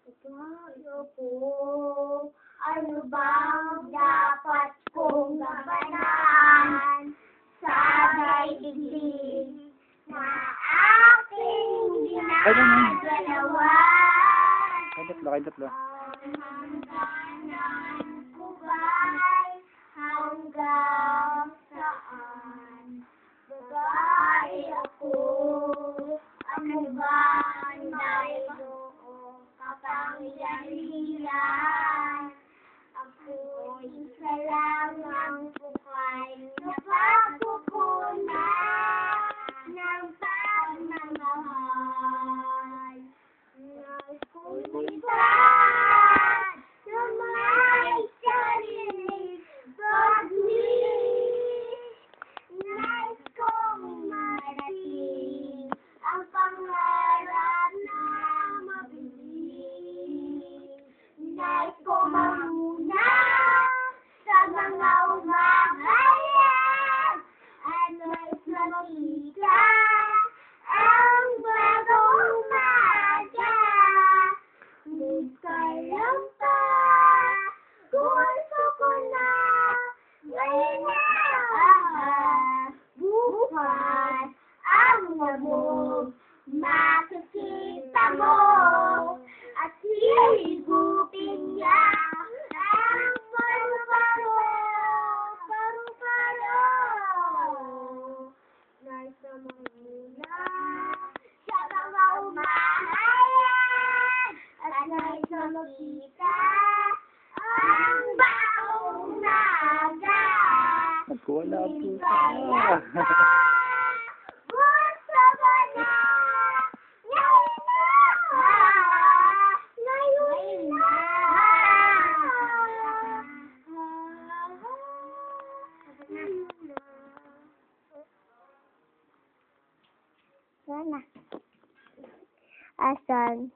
Tayo po, ano bang dapat kong gampanan sa daigdig na aking ginagalawan? Tatlo. Hangganan ko ba'y hanggang saan? Babae ako, ano ba mayroong kapangyarihan? Ako'y isa lang ang bukay na pagkukunan ng pagmamahal. Nais kong lipat na may sariling pag-ibig. Nais kong marating ang pangarap na mabibig. Nais kong mamuna sa mga umahayag at nais makita ang bagong umaga. Kailan pa gusto ko na ngayon na bukas ang labog makikita mo at hihigupin niya ang paru-paro. Nais na mamuna sa mga umahayag at nais na makita ang bagong umaga. Wala po Kailan siya. pa gusto ko na ngayon na. Sana. Asan?